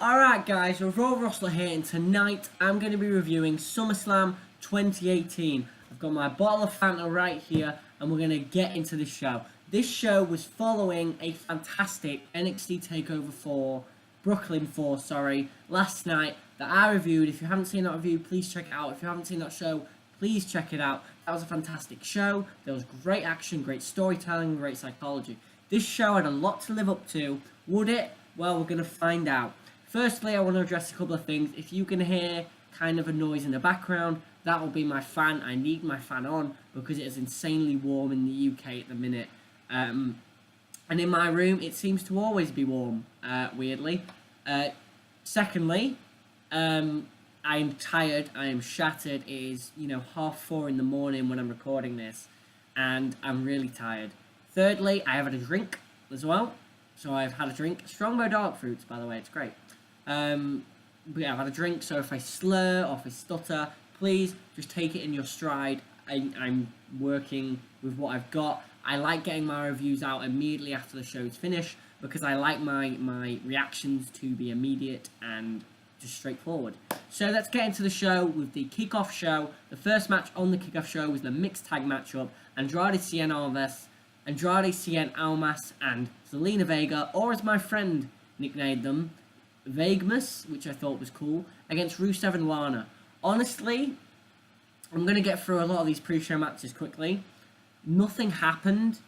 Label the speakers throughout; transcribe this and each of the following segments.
Speaker 1: Alright guys, Raw Rustler here, and tonight I'm going to be reviewing Summerslam 2018. I've got my bottle of Fanta right here, and we're going to get into the show. This show was following a fantastic NXT TakeOver 4, Brooklyn 4, last night that I reviewed. If you haven't seen that review, please check it out. If you haven't seen that show, please check it out. That was a fantastic show. There was great action, great storytelling, great psychology. This show had a lot to live up to. Would it? Well, we're going to find out. Firstly, I want to address a couple of things. If you can hear kind of a noise in the background, that will be my fan. I need my fan on because it is insanely warm in the UK at the minute. And in my room, it seems to always be warm, weirdly. Secondly, I'm tired. I am shattered. It is, 4:30 in the morning when I'm recording this, and I'm really tired. Thirdly, I have had a drink as well. So I've had a drink. Strongbow Dark Fruits, by the way, it's great. But yeah, I've had a drink, so if I slur or if I stutter, please just take it in your stride. I'm working with what I've got. I like getting my reviews out immediately after the show's finished because I like my reactions to be immediate and just straightforward. So let's get into the show with the kickoff show. The first match on the kickoff show was the mixed tag matchup. Andrade Cien Almas and Zelina Vega, or as my friend nicknamed them, Vegmas, which I thought was cool, against Rusev and Lana. Honestly, I'm going to get through a lot of these pre-show matches quickly. Nothing happened,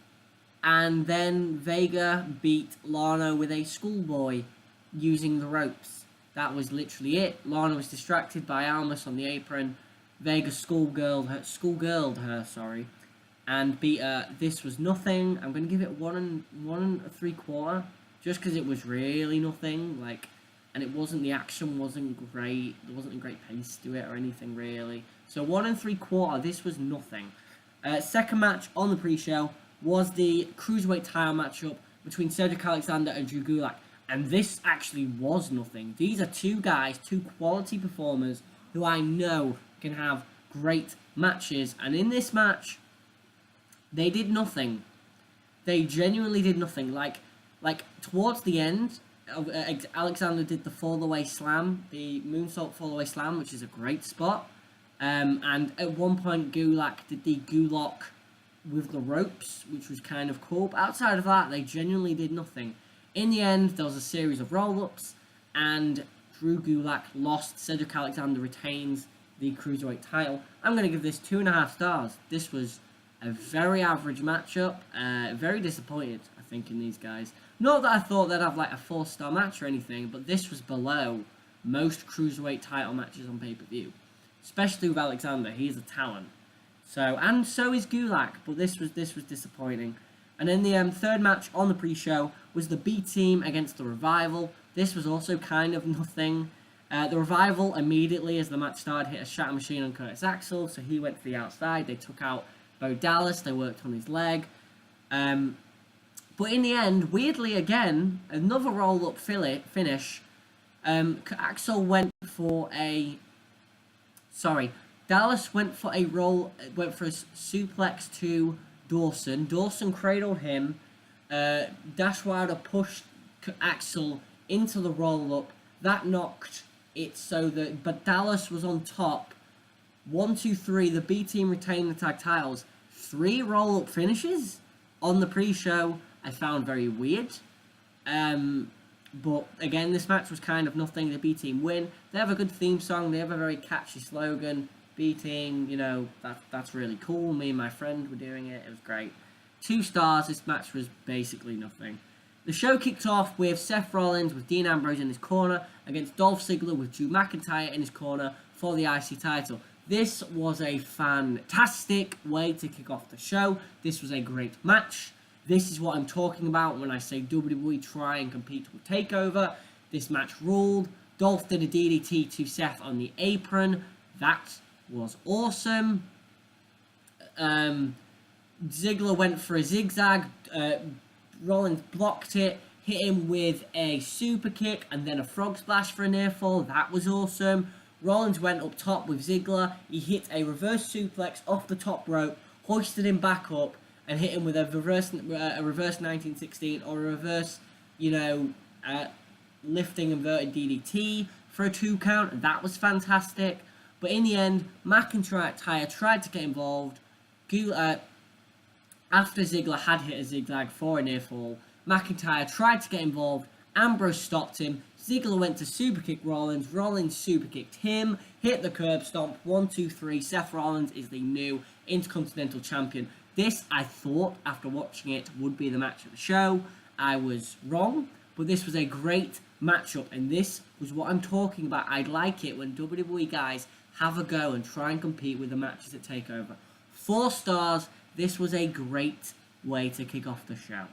Speaker 1: and then Vega beat Lana with a schoolboy using the ropes. That was literally it. Lana was distracted by Almas on the apron. Vega schoolgirled her, and beat her. This was nothing. I'm going to give it 1 3/4, just because it was really nothing, and it wasn't, the action wasn't great, there wasn't a great pace to it or anything really. So 1 3/4, this was nothing. Second match on the pre-show was the Cruiserweight title matchup between Cedric Alexander and Drew Gulak, and this actually was nothing. These are two guys, two quality performers, who I know can have great matches, and in this match, they did nothing. They genuinely did nothing. Like towards the end, Alexander did the fall-away slam, the moonsault fall-away slam, which is a great spot. And at one point, Gulak did the Gulak with the ropes, which was kind of cool. But outside of that, they genuinely did nothing. In the end, there was a series of roll-ups, and Drew Gulak lost. Cedric Alexander retains the Cruiserweight title. I'm going to give this 2.5 stars. This was a very average matchup. Very disappointed, I think, in these guys. Not that I thought they'd have like a 4-star match or anything, but this was below most Cruiserweight title matches on pay-per-view. Especially with Alexander, he's a talent. And so is Gulak, but this was disappointing. And then the third match on the pre-show was the B Team against the Revival. This was also kind of nothing. The Revival immediately, as the match started, hit a shatter machine on Curtis Axel, so he went to the outside. They took out Bo Dallas, they worked on his leg. But in the end, weirdly again, another roll-up finish. Axel went for a... Dallas went for a suplex to Dawson. Dawson cradled him. Dash Wilder pushed Axel into the roll-up. That knocked it so that... But Dallas was on top. 1, 2, 3. The B Team retained the tag titles. 3 roll-up finishes on the pre-show I found very weird. But again, this match was kind of nothing. The B Team win. They have a good theme song. They have a very catchy slogan. B Team, that's really cool. Me and my friend were doing it. It was great. 2 stars. This match was basically nothing. The show kicked off with Seth Rollins with Dean Ambrose in his corner against Dolph Ziggler with Drew McIntyre in his corner for the IC title. This was a fantastic way to kick off the show. This was a great match. This is what I'm talking about when I say WWE try and compete with TakeOver. This match ruled. Dolph did a DDT to Seth on the apron. That was awesome. Ziggler went for a zigzag. Rollins blocked it, hit him with a super kick, and then a frog splash for a near fall. That was awesome. Rollins went up top with Ziggler. He hit a reverse suplex off the top rope, hoisted him back up, and hit him with a reverse 1916 or a reverse, lifting inverted DDT for a 2 count, and that was fantastic. But in the end, McIntyre tried to get involved. After Ziggler had hit a zigzag for a near fall, McIntyre tried to get involved. Ambrose stopped him. Ziggler went to superkick Rollins. Rollins superkicked him, hit the curb stomp. 1, 2, 3. Seth Rollins is the new Intercontinental Champion. This, I thought, after watching it, would be the match of the show. I was wrong, but this was a great matchup, and this was what I'm talking about. I'd like it when WWE guys have a go and try and compete with the matches at TakeOver. 4 stars. This was a great way to kick off the show.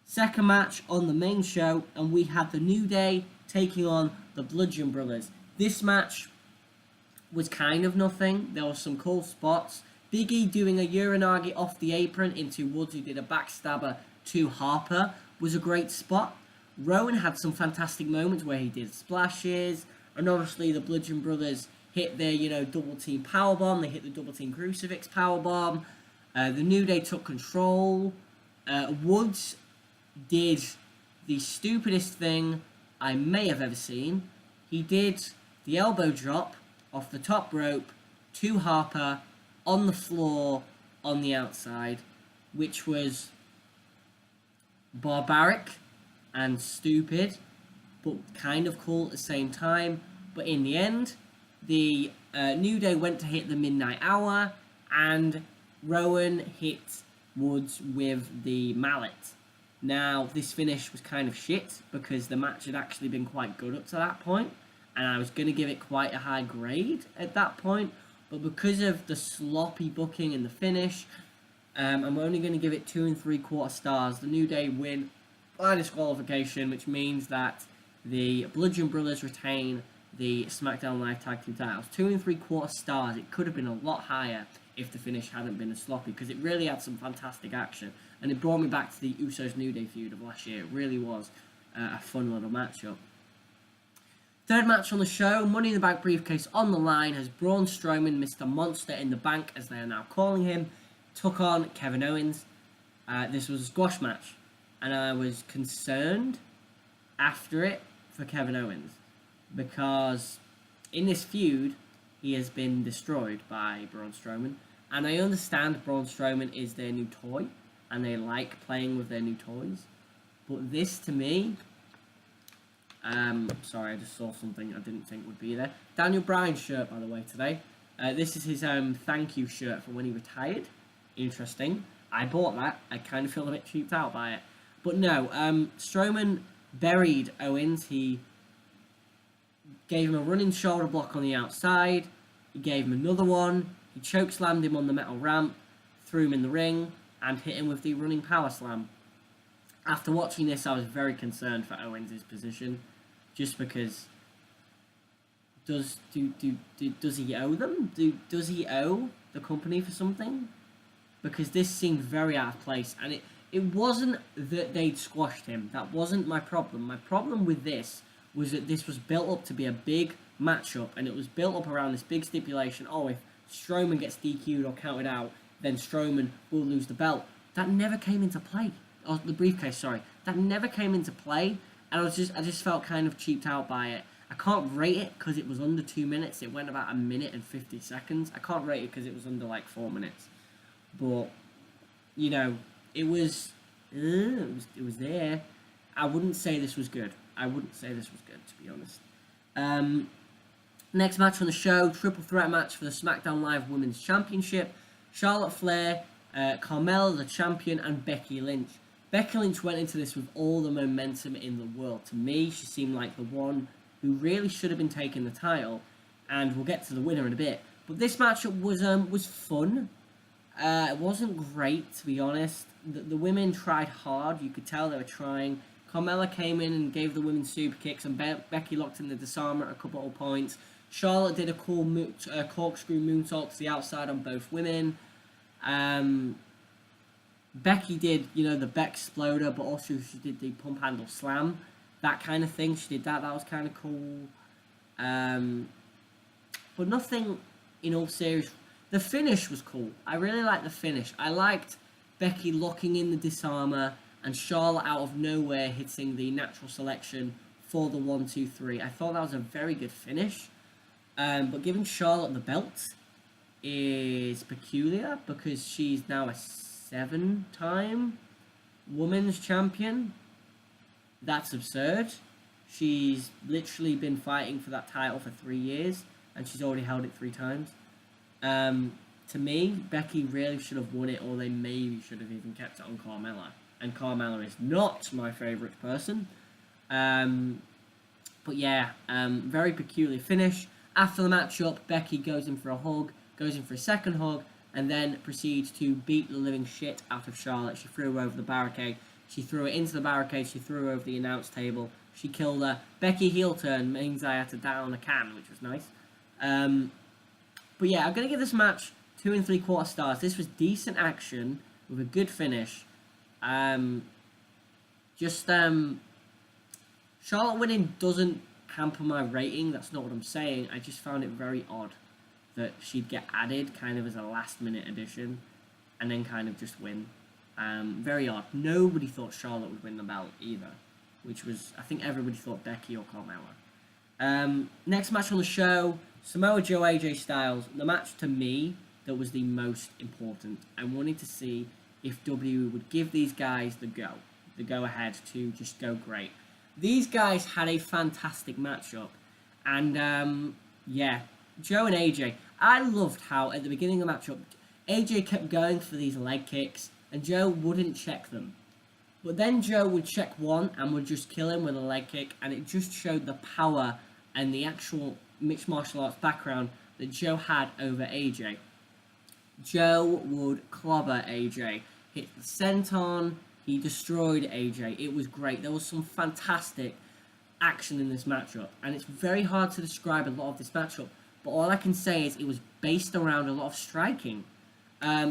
Speaker 1: Second match on the main show, and we had the New Day taking on the Bludgeon Brothers. This match was kind of nothing. There were some cool spots. Big E doing a Uranagi off the apron into Woods, who did a backstabber to Harper, was a great spot. Rowan had some fantastic moments where he did splashes, and obviously the Bludgeon Brothers hit their, double team powerbomb. They hit the double team crucifix powerbomb. The New Day took control. Woods did the stupidest thing I may have ever seen. He did the elbow drop off the top rope to Harper on the floor on the outside, which was barbaric and stupid, but kind of cool at the same time. But in the end, the New Day went to hit the Midnight Hour, and Rowan hit Woods with the mallet. Now, this finish was kind of shit, because the match had actually been quite good up to that point, and I was going to give it quite a high grade at that point, but because of the sloppy booking in the finish, I'm only going to give it 2 3/4 stars. The New Day win by disqualification, which means that the Bludgeon Brothers retain the SmackDown Live Tag Team titles. 2 3/4 stars. It could have been a lot higher if the finish hadn't been as sloppy, because it really had some fantastic action, and it brought me back to the Usos New Day feud of last year. It really was a fun little matchup. Third match on the show, Money in the Bank briefcase on the line, as Braun Strowman, Mr. Monster in the Bank, as they are now calling him, took on Kevin Owens. This was a squash match, and I was concerned after it for Kevin Owens, because in this feud, he has been destroyed by Braun Strowman, and I understand Braun Strowman is their new toy, and they like playing with their new toys, but this, to me, sorry, I just saw something I didn't think would be there. Daniel Bryan's shirt, by the way, today. This is his thank you shirt from when he retired. Interesting. I bought that. I kind of feel a bit cheaped out by it. But no, Strowman buried Owens. He gave him a running shoulder block on the outside. He gave him another one. He chokeslammed him on the metal ramp, threw him in the ring, and hit him with the running power slam. After watching this, I was very concerned for Owens' position, just because does he owe them? Does he owe the company for something? Because this seemed very out of place, and it wasn't that they'd squashed him. That wasn't my problem. My problem with this was that this was built up to be a big matchup, and it was built up around this big stipulation. Oh, if Strowman gets DQ'd or counted out, then Strowman will lose the belt. That never came into play. Oh, the briefcase, sorry. That never came into play, and I just felt kind of cheaped out by it. I can't rate it because it was under 2 minutes. It went about 1 minute and 50 seconds. I can't rate it because it was under like 4 minutes. But it was there. I wouldn't say this was good. To be honest. Next match on the show, triple threat match for the SmackDown Live Women's Championship. Charlotte Flair, Carmella the champion, and Becky Lynch. Becky Lynch went into this with all the momentum in the world. To me, she seemed like the one who really should have been taking the title, and we'll get to the winner in a bit. But this matchup was fun. It wasn't great, to be honest. The women tried hard. You could tell they were trying. Carmella came in and gave the women super kicks, and Becky locked in the disarmer at a couple of points. Charlotte did a cool corkscrew moonsault to the outside on both women. Becky did, the Beck Exploder, but also she did the pump handle slam. That kind of thing. She did that. That was kind of cool. But nothing, in all serious. The finish was cool. I really liked the finish. I liked Becky locking in the disarmer and Charlotte out of nowhere hitting the natural selection for the 1-2-3. I thought that was a very good finish. But giving Charlotte the belt is peculiar because she's now a 7-time women's champion. That's absurd. She's literally been fighting for that title for 3 years, and she's already held it 3 times. To me, Becky really should have won it, or they maybe should have even kept it on Carmella. And Carmella is not my favourite person. But yeah, very peculiar finish. After the matchup, Becky goes in for a hug, goes in for a second hug, and then proceeds to beat the living shit out of Charlotte. She threw her over the barricade. She threw it into the barricade. She threw her over the announce table. She killed her. Becky heel turn means I had to down a can, which was nice. But yeah, I'm going to give this match 2 3/4 stars. This was decent action with a good finish. Charlotte winning doesn't hamper my rating. That's not what I'm saying. I just found it very odd that she'd get added kind of as a last-minute addition and then kind of just win. Very odd. Nobody thought Charlotte would win the belt either, which was, I think everybody thought Becky or Carmella. Next match on the show, Samoa Joe, AJ Styles. The match to me that was the most important. I wanted to see if WWE would give these guys the go-ahead to just go great. These guys had a fantastic matchup, and yeah, Joe and AJ. I loved how at the beginning of the matchup, AJ kept going for these leg kicks, and Joe wouldn't check them. But then Joe would check one and would just kill him with a leg kick, and it just showed the power and the actual mixed martial arts background that Joe had over AJ. Joe would clobber AJ, hit the senton, he destroyed AJ. It was great. There was some fantastic action in this matchup, and it's very hard to describe a lot of this matchup, but all I can say is it was based around a lot of striking.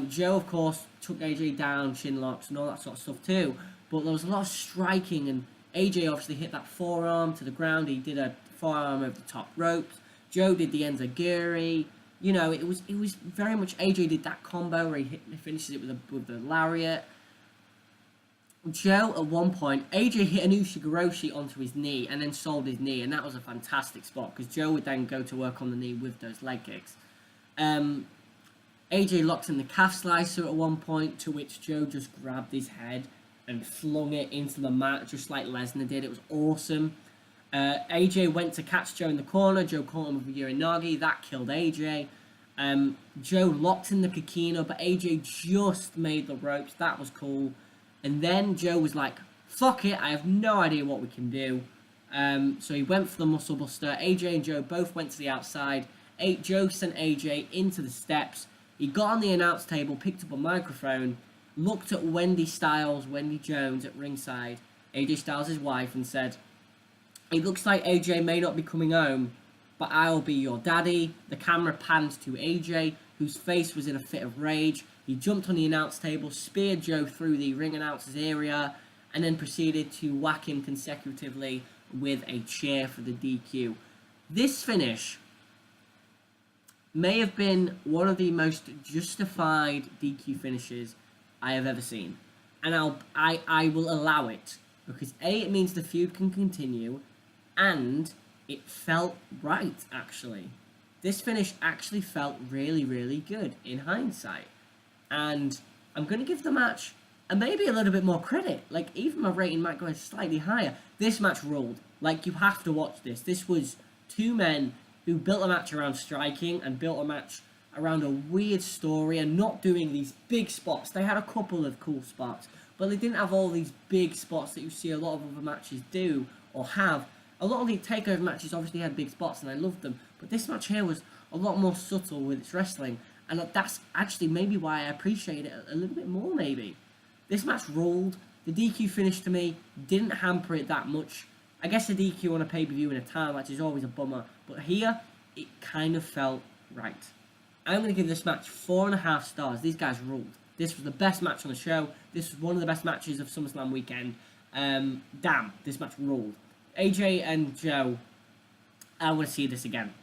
Speaker 1: Joe, of course, took AJ down, chin locks, and all that sort of stuff too, but there was a lot of striking, and AJ obviously hit that forearm to the ground. He did a forearm over the top ropes. Joe did the enziguri. You know, it was very much AJ did that combo where he finishes it with the lariat. Joe, at one point, AJ hit an Ushigoroshi onto his knee and then sold his knee, and that was a fantastic spot because Joe would then go to work on the knee with those leg kicks. AJ locked in the calf slicer at one point, to which Joe just grabbed his head and flung it into the mat just like Lesnar did. It was awesome. AJ went to catch Joe in the corner. Joe caught him with a Uranagi. That killed AJ. Joe locked in the Kikina, but AJ just made the ropes. That was cool. And then Joe was like, fuck it, I have no idea what we can do. So he went for the Muscle Buster. AJ and Joe both went to the outside. Joe sent AJ into the steps. He got on the announce table, picked up a microphone, looked at Wendy Jones at ringside, AJ Styles' wife, and said, "It looks like AJ may not be coming home, but I'll be your daddy." The camera panned to AJ, whose face was in a fit of rage. He jumped on the announce table, speared Joe through the ring announcer's area, and then proceeded to whack him consecutively with a chair for the DQ. This finish may have been one of the most justified DQ finishes I have ever seen. And I will allow it, because A, it means the feud can continue, and it felt right, actually. This finish actually felt really, really good in hindsight. And I'm going to give the match maybe a little bit more credit. Like, even my rating might go slightly higher. This match ruled. Like, you have to watch this. This was two men who built a match around striking and built a match around a weird story and not doing these big spots. They had a couple of cool spots, but they didn't have all these big spots that you see a lot of other matches do or have. A lot of the takeover matches obviously had big spots and I loved them, but this match here was a lot more subtle with its wrestling, and that's actually maybe why I appreciate it a little bit more, maybe. This match ruled. The DQ finish to me didn't hamper it that much. I guess the DQ on a pay-per-view in a title match is always a bummer, but here, it kind of felt right. I'm going to give this match 4.5 stars. These guys ruled. This was the best match on the show. This was one of the best matches of Summerslam weekend. Damn, this match ruled. AJ and Joe, I want to see this again.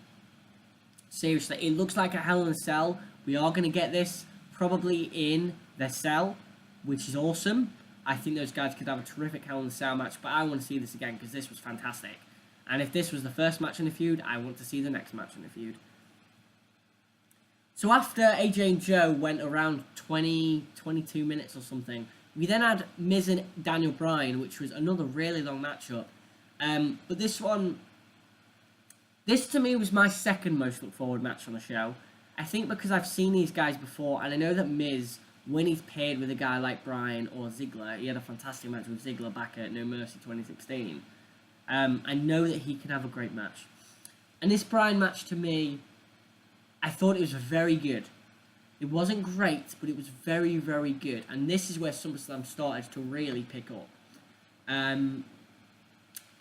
Speaker 1: Seriously, it looks like a Hell in a Cell. We are going to get this probably in their cell, which is awesome. I think those guys could have a terrific Hell in a Cell match, but I want to see this again because this was fantastic. And if this was the first match in the feud, I want to see the next match in the feud. So after AJ and Joe went around 22 minutes or something, we then had Miz and Daniel Bryan, which was another really long matchup. But this to me was my second most look forward match on the show. I think because I've seen these guys before, and I know that Miz, when he's paired with a guy like Bryan or Ziggler, he had a fantastic match with Ziggler back at No Mercy 2016. I know that he can have a great match. And this Bryan match, to me, I thought it was very good. It wasn't great, but it was very, very good. And this is where SummerSlam started to really pick up.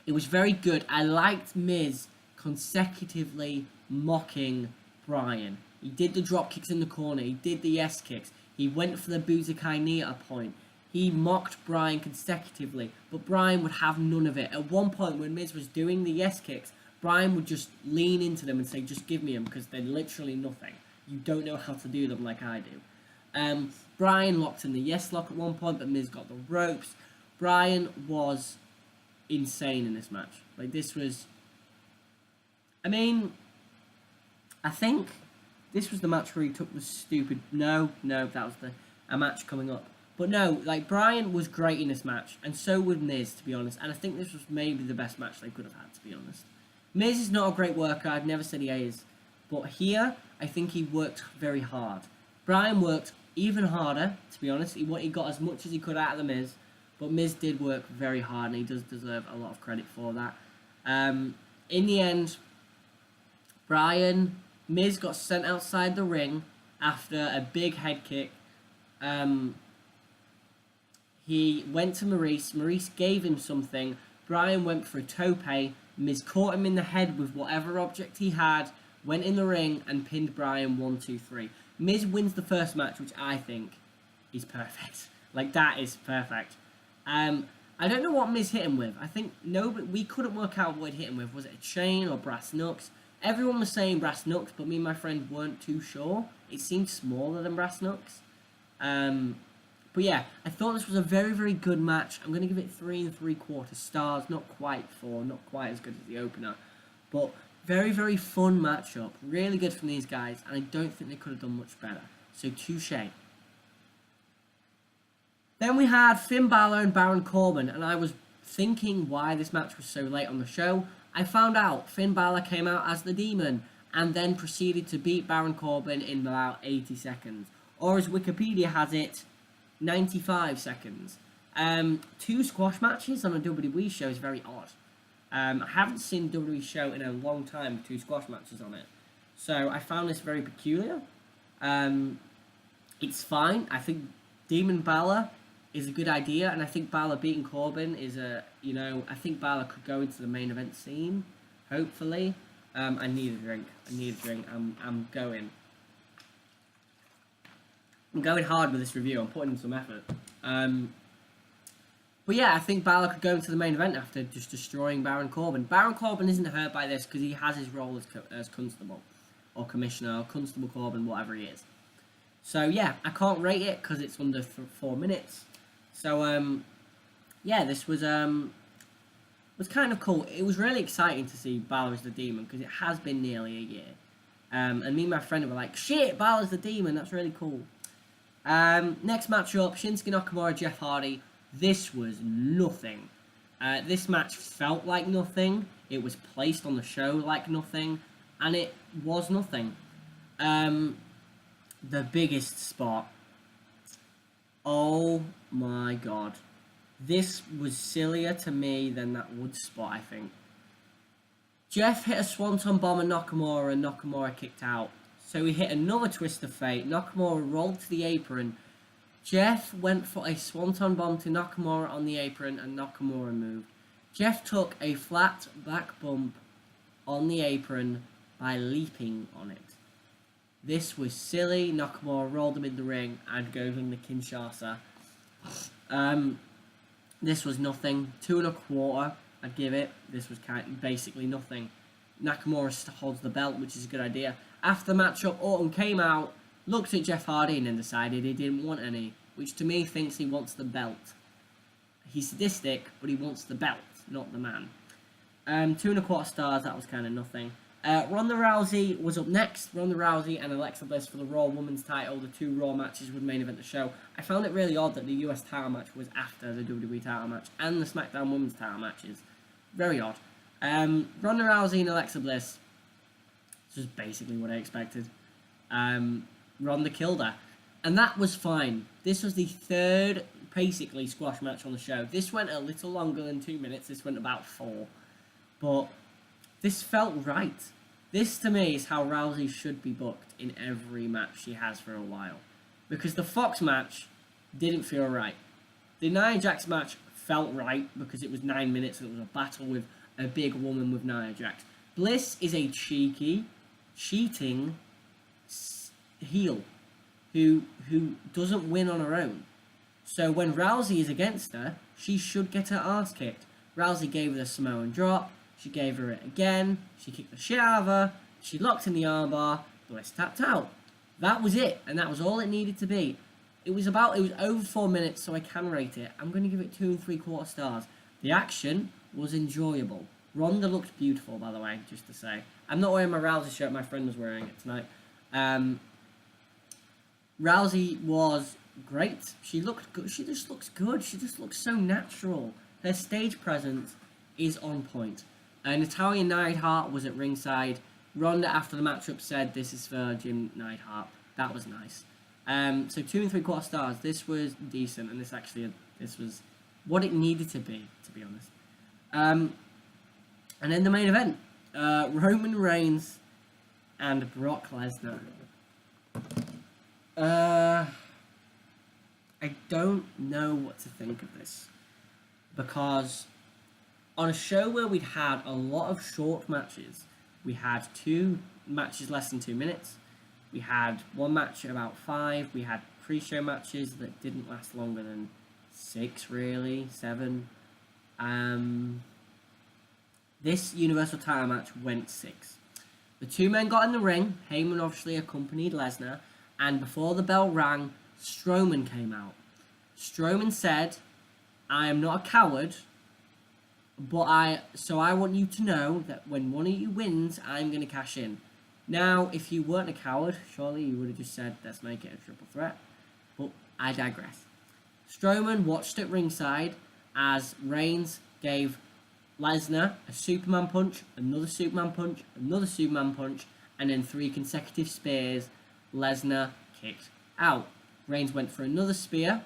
Speaker 1: It was very good. I liked Miz consecutively mocking Bryan. He did the drop kicks in the corner. He did the yes kicks. He went for the Budokai knee at a point. He mocked Bryan consecutively, but Bryan would have none of it. At one point, when Miz was doing the yes kicks, Bryan would just lean into them and say, just give me them, because they're literally nothing. You don't know how to do them like I do. Bryan locked in the yes lock at one point, but Miz got the ropes. Bryan was insane in this match. Like, this was... I mean, I think this was the match where he took the stupid... No, that was a match coming up. But no, like, Bryan was great in this match, and so would Miz, to be honest. And I think this was maybe the best match they could have had, to be honest. Miz is not a great worker. I've never said he is. But here, I think he worked very hard. Bryan worked even harder, to be honest. He got as much as he could out of the Miz. But Miz did work very hard, and he does deserve a lot of credit for that. In the end, Miz got sent outside the ring after a big head kick. He went to Maurice. Maurice gave him something. Bryan went for a tope. Miz caught him in the head with whatever object he had, went in the ring, and pinned Bryan 1, 2, 3. Miz wins the first match, which I think is perfect. Like, that is perfect. I don't know what Miz hit him with. I think we couldn't work out what he hit him with. Was it a chain or brass knucks? Everyone was saying brass knucks, but me and my friend weren't too sure. It seemed smaller than brass knucks. But yeah, I thought this was a very, very good match. I'm going to give it 3 3/4 stars. Not quite 4, not quite as good as the opener. But very, very fun matchup. Really good from these guys, and I don't think they could have done much better. So, touche. Then we had Finn Balor and Baron Corbin, and I was thinking why this match was so late on the show. I found out Finn Balor came out as the Demon, and then proceeded to beat Baron Corbin in about 80 seconds. Or as Wikipedia has it, 95 seconds. 2 squash matches on a WWE show is very odd. I haven't seen a WWE show in a long time with 2 squash matches on it. So I found this very peculiar. It's fine. I think Demon Balor is a good idea, and I think Balor beating Corbin is I think Balor could go into the main event scene, hopefully. I need a drink. I'm going hard with this review. I'm putting in some effort. But yeah, I think Balor could go into the main event after just destroying Baron Corbin. Baron Corbin isn't hurt by this because he has his role as constable, or commissioner, or Constable Corbin, whatever he is. So yeah, I can't rate it because it's under 4 minutes. So yeah, this was kind of cool. It was really exciting to see Balor as the Demon because it has been nearly a year. And me and my friend were like, shit, Balor's the Demon, that's really cool. Next matchup, Shinsuke Nakamura, Jeff Hardy. This was nothing. This match felt like nothing. It was placed on the show like nothing. And it was nothing. The biggest spot. Oh my god. This was sillier to me than that wood spot, I think. Jeff hit a Swanton bomb on Nakamura, and Nakamura kicked out. So he hit another twist of fate. Nakamura rolled to the apron. Jeff went for a Swanton bomb to Nakamura on the apron, and Nakamura moved. Jeff took a flat back bump on the apron by leaping on it. This was silly. Nakamura rolled him in the ring and goes on the Kinshasa. This was nothing. 2 1/4, I'd give it. This was basically nothing. Nakamura holds the belt, which is a good idea. After the matchup, Orton came out, looked at Jeff Hardy, and then decided he didn't want any, which to me thinks he wants the belt. He's sadistic, but he wants the belt, not the man. 2.25 stars. That was kind of nothing. Ronda Rousey was up next. Ronda Rousey and Alexa Bliss for the Raw Women's title. The 2 Raw matches would main event the show. I found it really odd that the US title match was after the WWE title match and the SmackDown Women's title matches. Very odd. Ronda Rousey and Alexa Bliss. This was basically what I expected. Ronda killed her. And that was fine. This was the 3rd, basically, squash match on the show. This went a little longer than 2 minutes. This went about 4. But this felt right. This, to me, is how Rousey should be booked in every match she has for a while. Because the Fox match didn't feel right. The Nia Jax match felt right because it was 9 minutes and it was a battle with a big woman with Nia Jax. Bliss is a cheeky, cheating heel who doesn't win on her own. So when Rousey is against her, she should get her ass kicked. Rousey gave her the Samoan drop. She gave her it again. She kicked the shit out of her. She locked in the armbar. Bliss tapped out. That was it, and that was all it needed to be. It was over 4 minutes, so I can rate it. I'm going to give it 2 3/4 stars. The action was enjoyable. Ronda looked beautiful, by the way, just to say. I'm not wearing my Rousey shirt. My friend was wearing it tonight. Rousey was great. She looked good. She just looks good. She just looks so natural. Her stage presence is on point. Natalya Neidhart was at ringside. Ronda, after the matchup, said, "This is for Jim Neidhart." That was nice. So 2 3/4 stars. This was decent, and this was what it needed to be honest. And then the main event, Roman Reigns and Brock Lesnar. I don't know what to think of this, because on a show where we'd had a lot of short matches, we had 2 matches less than 2 minutes, we had 1 match about 5, we had pre-show matches that didn't last longer than 6, really, 7. This Universal title match went 6. The 2 men got in the ring. Heyman obviously accompanied Lesnar, and before the bell rang, Strowman came out. Strowman said, "I am not a coward, but I want you to know that when one of you wins, I'm going to cash in." Now, if you weren't a coward, surely you would have just said, "Let's make it a triple threat." But I digress. Strowman watched at ringside as Reigns gave Lesnar a Superman punch, another Superman punch, another Superman punch, and then 3 consecutive spears. Lesnar kicked out. Reigns went for another spear.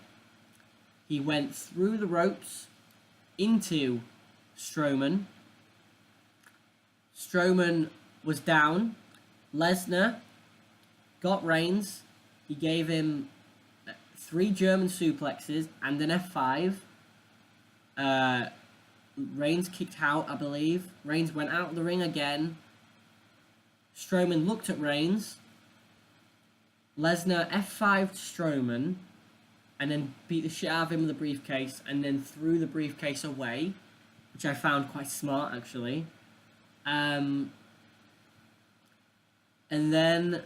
Speaker 1: He went through the ropes into Strowman. Strowman was down. Lesnar got Reigns. He gave him 3 German suplexes and an F5. Reigns kicked out, I believe. Reigns went out of the ring again. Strowman looked at Reigns. Lesnar F5'd Strowman and then beat the shit out of him with a briefcase and then threw the briefcase away, which I found quite smart, actually. And then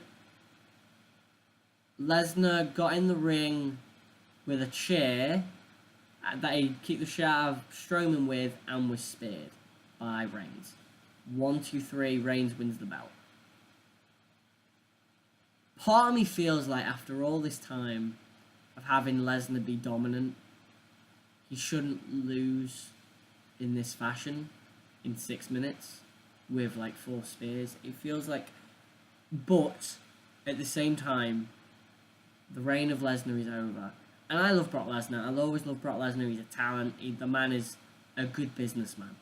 Speaker 1: Lesnar got in the ring with a chair that he kicked the shit out of Strowman with and was speared by Reigns. 1, 2, 3, Reigns wins the belt. Part of me feels like after all this time of having Lesnar be dominant, he shouldn't lose in this fashion in 6 minutes with like 4 spears. It feels like, but at the same time, the reign of Lesnar is over. And I love Brock Lesnar. I'll always love Brock Lesnar. He's a talent. The man is a good businessman.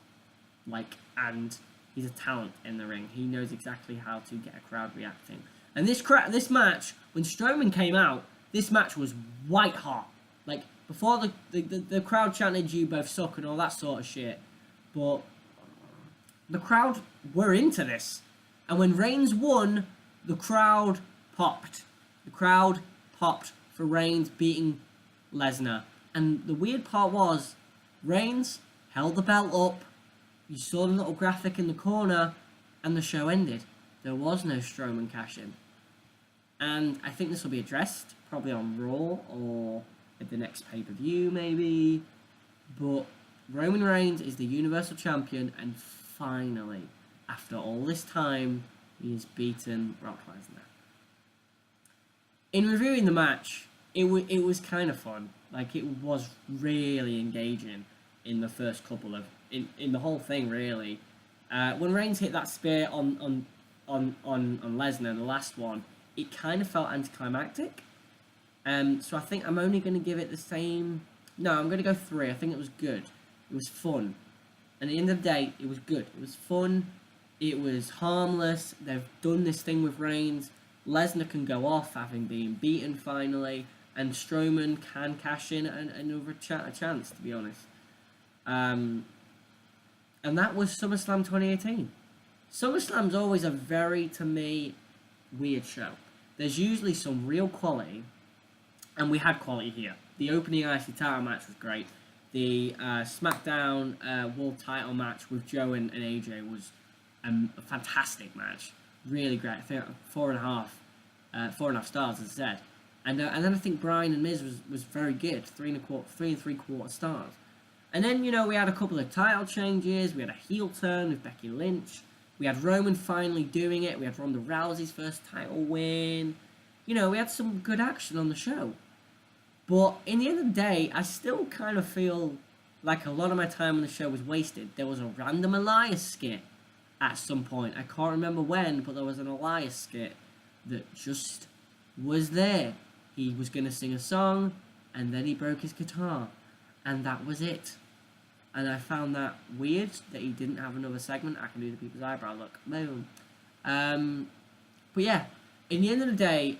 Speaker 1: And he's a talent in the ring. He knows exactly how to get a crowd reacting. And this match, when Strowman came out, this match was white hot. Like, before the crowd chanted, "You both suck," and all that sort of shit. But the crowd were into this. And when Reigns won, the crowd popped. The crowd popped for Reigns beating Lesnar. And the weird part was, Reigns held the belt up. You saw the little graphic in the corner, and the show ended. There was no Strowman cash-in. And I think this will be addressed, probably on Raw or at the next pay-per-view, maybe. But Roman Reigns is the Universal Champion, and finally, after all this time, he has beaten Brock Lesnar. In reviewing the match, it was kind of fun. Like, it was really engaging in the first couple of in the whole thing, really. When Reigns hit that spear on Lesnar, the last one, it kind of felt anticlimactic. So I think I'm only going to give it the same. No, I'm going to go 3. I think it was good. It was fun. And at the end of the day, it was good. It was fun. It was harmless. They've done this thing with Reigns. Lesnar can go off having been beaten finally. And Strowman can cash in another chance, to be honest. And that was SummerSlam 2018. SummerSlam's always a very, to me, weird show. There's usually some real quality, and we had quality here. The opening IC title match was great. The SmackDown World title match with Joe and AJ was a fantastic match. Really great. I think 4.5 stars, as I said. And then I think Bryan and Miz was very good. 3 3/4 stars. And then, we had a couple of title changes. We had a heel turn with Becky Lynch. We had Roman finally doing it. We had Ronda Rousey's first title win. We had some good action on the show. But in the end of the day, I still kind of feel like a lot of my time on the show was wasted. There was a random Elias skit at some point. I can't remember when, but there was an Elias skit that just was there. He was going to sing a song, and then he broke his guitar. And that was it. And I found that weird that he didn't have another segment. I can do the people's eyebrow look. Boom. But yeah, at the end of the day,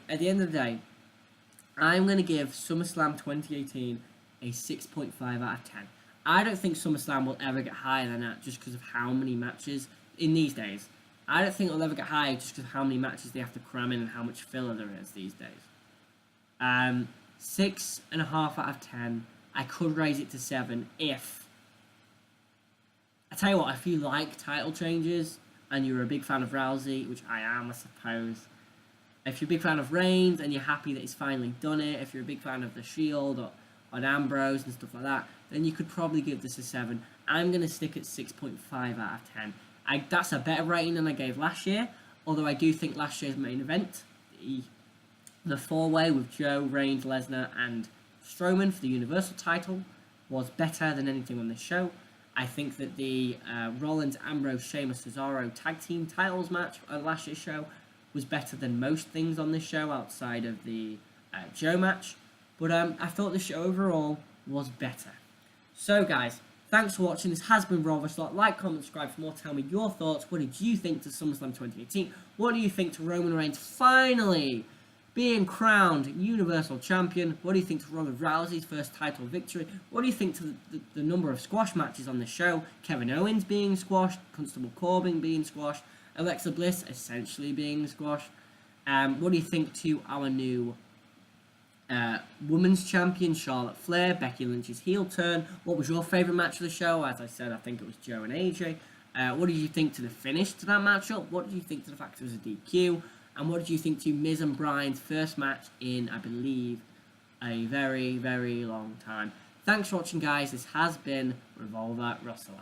Speaker 1: I'm going to give SummerSlam 2018 a 6.5 out of 10. I don't think SummerSlam will ever get higher than that just because of how many matches in these days. I don't think it'll ever get higher just because of how many matches they have to cram in and how much filler there is these days. 6.5 out of 10. I could raise it to 7 if... I tell you what, if you like title changes and you're a big fan of Rousey, which I am, I suppose. If you're a big fan of Reigns and you're happy that he's finally done it, if you're a big fan of The Shield or Ambrose and stuff like that, then you could probably give this a 7. I'm going to stick at 6.5 out of 10. That's a better rating than I gave last year, although I do think last year's main event, the 4-way with Joe, Reigns, Lesnar and Strowman for the Universal title, was better than anything on this show. I think that the Rollins, Ambrose, Sheamus, Cesaro tag team titles match on last year's show was better than most things on this show outside of the Joe match. But I thought the show overall was better. So guys, thanks for watching. This has been Raw vs. Like, comment, subscribe for more. Tell me your thoughts. What did you think to SummerSlam 2018? What do you think to Roman Reigns finally being crowned Universal Champion? What do you think to Ronda Rousey's first title victory? What do you think to the number of squash matches on the show? Kevin Owens being squashed, Constable Corbin being squashed, Alexa Bliss essentially being squashed. What do you think to our new Women's Champion, Charlotte Flair, Becky Lynch's heel turn? What was your favourite match of the show? As I said, I think it was Joe and AJ. What did you think to the finish to that matchup? What did you think to the fact it was a DQ? And what did you think to Miz and Bryan's first match in, I believe, a very, very long time? Thanks for watching, guys. This has been Revolver Russell.